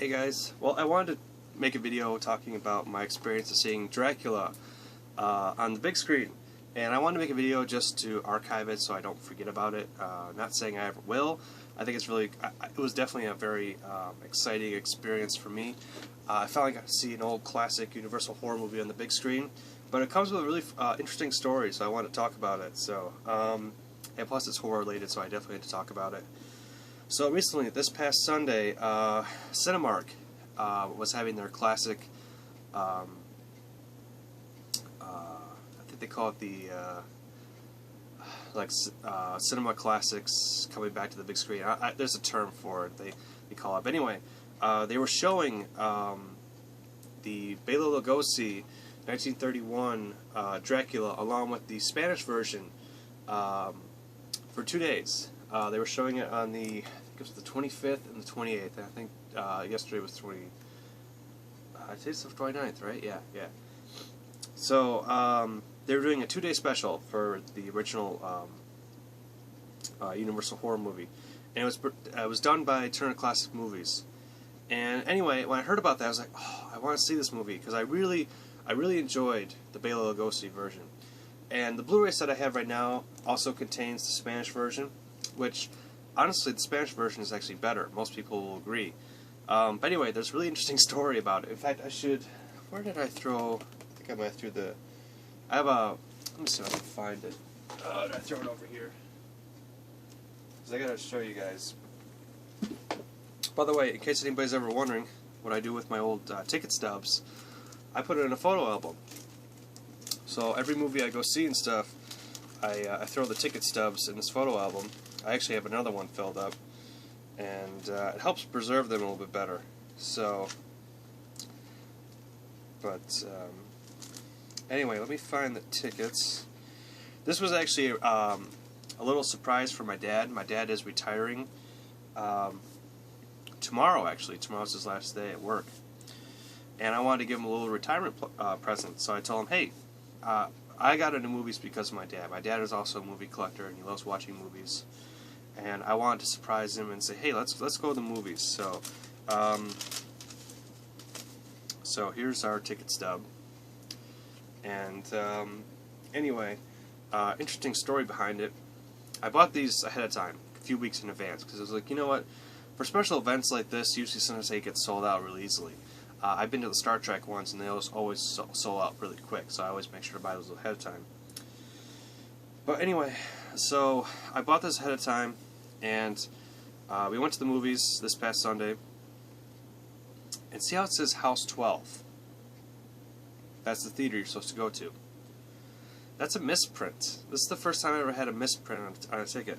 Hey guys, well I wanted to make a video talking about my experience of seeing Dracula on the big screen, and I wanted to make a video just to archive it so I don't forget about it. Not saying I ever will. I think it's really, it was definitely a very exciting experience for me. I finally got to see an old classic Universal horror movie on the big screen, but it comes with a really interesting story, so I want to talk about it. So, and plus it's horror related, so I definitely had to talk about it. So recently, this past Sunday, Cinemark was having their classic, I think they call it the, Cinema Classics coming back to the big screen. There's a term for it, they call it. But anyway, they were showing the Bela Lugosi 1931 Dracula along with the Spanish version for 2 days. They were showing it on the, I think it was the 25th and the 28th. I think yesterday was today's the 29th, right? Yeah. So they were doing a 2-day special for the original Universal horror movie, and it was done by Turner Classic Movies. And anyway, when I heard about that, I was like, oh, I want to see this movie because I really enjoyed the Bela Lugosi version. And the Blu-ray set I have right now also contains the Spanish version, which, honestly, the Spanish version is actually better. Most people will agree. But anyway, there's a really interesting story about it. In fact, where did I throw, I think I might have threw the, I have a, let me see if I can find it. Did I throw it over here? Because I gotta show you guys. By the way, in case anybody's ever wondering what I do with my old ticket stubs, I put it in a photo album. So every movie I go see and stuff, I throw the ticket stubs in this photo album. I actually have another one filled up, and it helps preserve them a little bit better. So, but anyway, let me find the tickets. This was actually a little surprise for my dad. My dad is retiring tomorrow, actually. Tomorrow's his last day at work. And I wanted to give him a little retirement present, so I told him, hey, I got into movies because of my dad. My dad is also a movie collector, and he loves watching movies. And I wanted to surprise him and say, hey, let's go to the movies. So, so here's our ticket stub. And anyway, interesting story behind it. I bought these ahead of time, a few weeks in advance, because I was like, you know what? For special events like this, usually sometimes they get sold out really easily. I've been to the Star Trek ones, and they always sold out really quick, so I always make sure to buy those ahead of time. But anyway, so I bought this ahead of time, and we went to the movies this past Sunday. And see how it says House 12? That's the theater you're supposed to go to. That's a misprint. This is the first time I ever had a misprint on a ticket.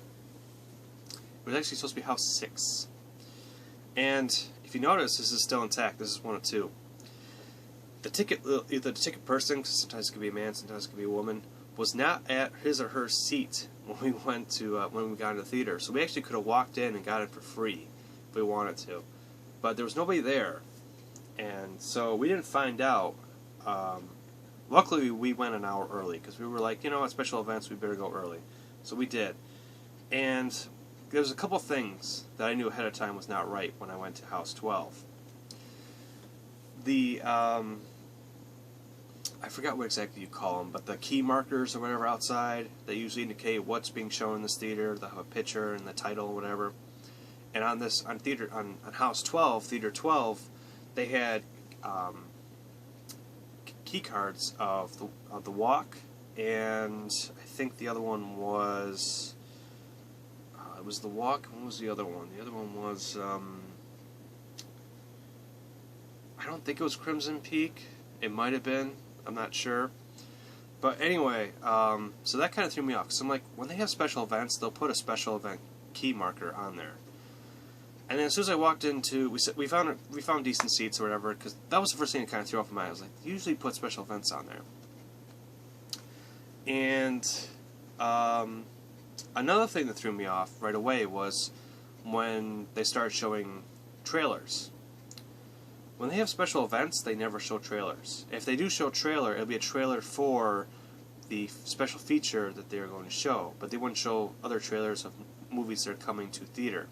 It was actually supposed to be House 6. And if you notice, this is still intact. This is 1 of 2. The ticket, either the ticket person, because sometimes it could be a man, sometimes it could be a woman, was not at his or her seat when we went to when we got into the theater. So we actually could have walked in and got it for free if we wanted to, but there was nobody there, and so we didn't find out. Luckily, we went an hour early because we were like, you know, at special events we better go early, so we did. And there was a couple things that I knew ahead of time was not right when I went to House 12. The I forgot what exactly you call them, but the key markers or whatever outside that usually indicate what's being shown in this theater. They have a picture and the title or whatever. And on House 12, Theater 12, they had key cards of the walk, and I think the other one was it was the walk. What was the other one? The other one was I don't think it was Crimson Peak. It might have been. I'm not sure. But anyway, so that kind of threw me off. So I'm like, when they have special events, they'll put a special event key marker on there. And then as soon as I walked into, we found decent seats or whatever, because that was the first thing that kind of threw off my mind. I was like, they usually put special events on there. And another thing that threw me off right away was when they started showing trailers. When they have special events, they never show trailers. If they do show a trailer, it'll be a trailer for the special feature that they're going to show, but they wouldn't show other trailers of movies that are coming to theater.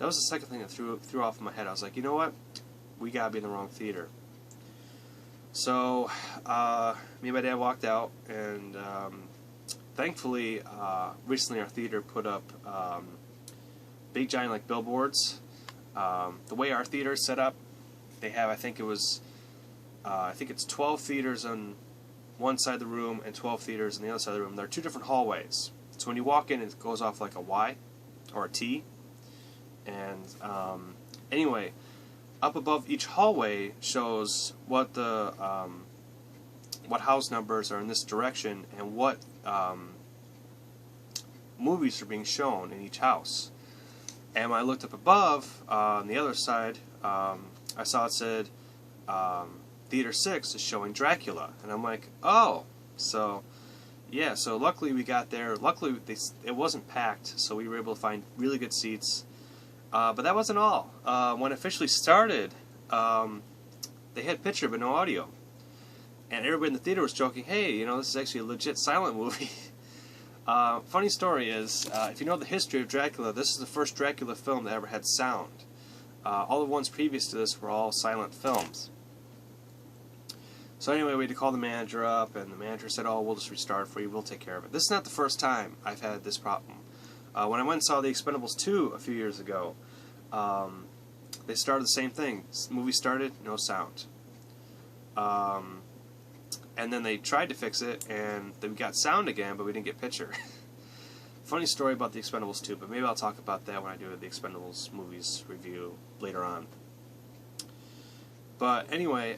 That was the second thing that threw off in my head. I was like, you know what? we gotta be in the wrong theater. So, me and my dad walked out, and thankfully, recently our theater put up big giant like billboards. The way our theater is set up, they have, I think it's 12 theaters on one side of the room and 12 theaters on the other side of the room. There are two different hallways. So when you walk in, it goes off like a Y or a T. And anyway, up above each hallway shows what the what house numbers are in this direction and what movies are being shown in each house. And when I looked up above on the other side, I saw it said Theater 6 is showing Dracula, and I'm like, oh, so yeah. So luckily we got there. Luckily it wasn't packed, so we were able to find really good seats. But that wasn't all. When it officially started, they had picture but no audio. And everybody in the theater was joking, hey, you know, this is actually a legit silent movie. Funny story is, if you know the history of Dracula, this is the first Dracula film that ever had sound. All the ones previous to this were all silent films. So anyway, we had to call the manager up, and the manager said, oh, we'll just restart for you, we'll take care of it. This is not the first time I've had this problem. When I went and saw The Expendables 2 a few years ago, they started the same thing. The movie started, no sound. And then they tried to fix it, and we got sound again, but we didn't get picture. Funny story about The Expendables 2, but maybe I'll talk about that when I do the Expendables movies review later on. But anyway,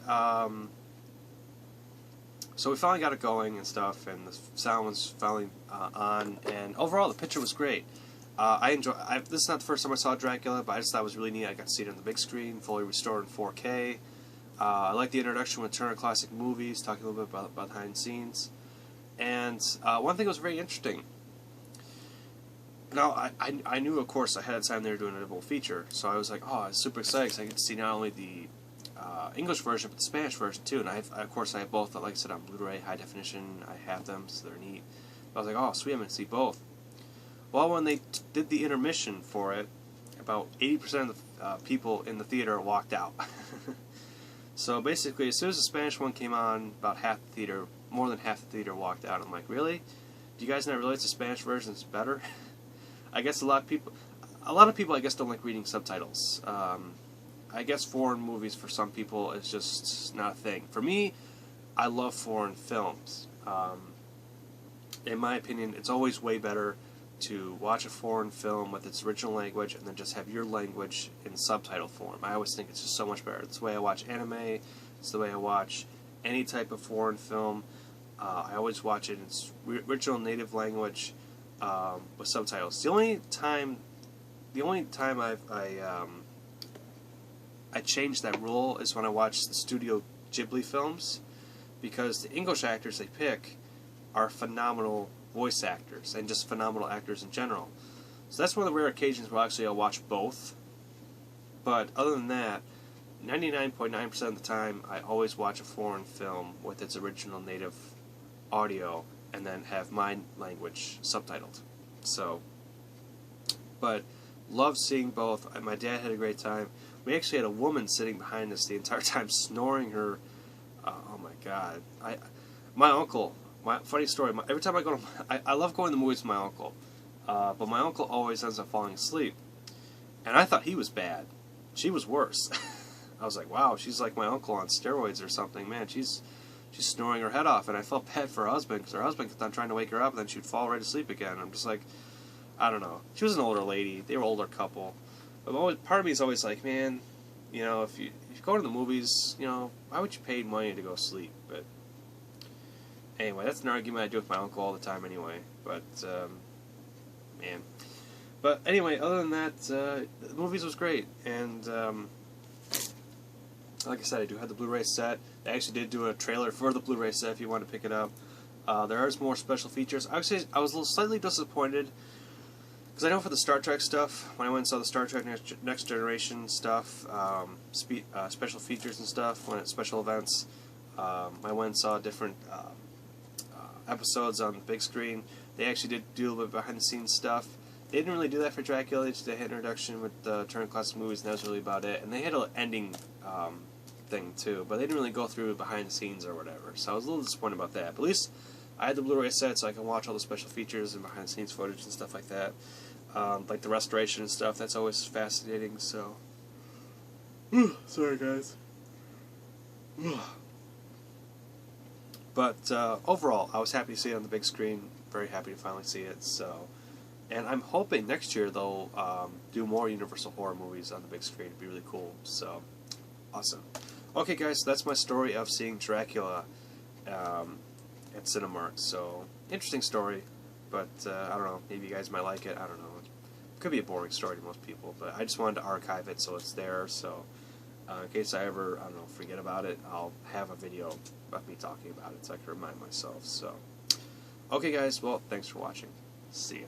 so we finally got it going and stuff, and the sound was finally on, and overall the picture was great. This is not the first time I saw Dracula, but I just thought it was really neat. I got to see it on the big screen, fully restored in 4K. I like the introduction with Turner Classic Movies, talking a little bit about behind the scenes. And one thing that was very interesting. Now, I knew, of course, ahead of time they were doing a double feature, so I was like, oh, I was super excited because I get to see not only the English version, but the Spanish version too. And of course, I have both, like I said, on Blu-ray, high definition. I have them, so they're neat. But I was like, oh, sweet, I'm going to see both. Well, when they did the intermission for it, about 80% of the people in the theater walked out. So basically, as soon as the Spanish one came on, about half the theater, more than half the theater walked out. I'm like, really? Do you guys not realize the Spanish version is better? I guess a lot of people, I guess, don't like reading subtitles. I guess foreign movies for some people is just not a thing. For me, I love foreign films. In my opinion, it's always way better to watch a foreign film with its original language and then just have your language in subtitle form. I always think it's just so much better. It's the way I watch anime. It's the way I watch any type of foreign film. I always watch it in its original native language with subtitles. The only time I changed that rule is when I watch the Studio Ghibli films, because the English actors they pick are phenomenal voice actors and just phenomenal actors in general. So that's one of the rare occasions where actually I'll watch both. But other than that, 99.9% of the time I always watch a foreign film with its original native audio and then have my language subtitled. So, but love seeing both. My dad had a great time. We actually had a woman sitting behind us the entire time snoring her. Oh my God! My uncle. Funny story. Every time I go to, I love going to the movies with my uncle, but my uncle always ends up falling asleep, and I thought he was bad. She was worse. I was like, wow, she's like my uncle on steroids or something. Man, she's snoring her head off, and I felt bad for her husband because her husband kept on trying to wake her up, and then she'd fall right asleep again. I'm just like, I don't know. She was an older lady. They were an older couple. But part of me is always like, man, you know, if you go to the movies, you know, why would you pay money to go sleep? But anyway, that's an argument I do with my uncle all the time anyway. But, man. But anyway, other than that, the movies was great. And, like I said, I do have the Blu-ray set. I actually did do a trailer for the Blu-ray set if you want to pick it up. There is more special features. I was a little slightly disappointed, because I know for the Star Trek stuff, when I went and saw the Star Trek Next Generation stuff, special features and stuff, when at special events, I went and saw different episodes on the big screen. They actually did do a little bit behind the scenes stuff, They didn't really do that for Dracula. They just had an introduction with Turner Classic Movies, and that was really about it. And they had an ending thing, too, but they didn't really go through behind the scenes or whatever. So I was a little disappointed about that. But at least I had the Blu-ray set, so I can watch all the special features and behind the scenes footage and stuff like that. Like the restoration and stuff, that's always fascinating, so... Sorry, guys. But overall, I was happy to see it on the big screen. Very happy to finally see it, so... And I'm hoping next year they'll do more Universal horror movies on the big screen. It'd be really cool. So, awesome. Okay, guys, so that's my story of seeing Dracula at Cinemark. So, interesting story, but I don't know. Maybe you guys might like it. I don't know. It could be a boring story to most people, but I just wanted to archive it so it's there. So, in case I ever, I don't know, forget about it, I'll have a video of me talking about it so I can remind myself. So, okay, guys. Well, thanks for watching. See ya.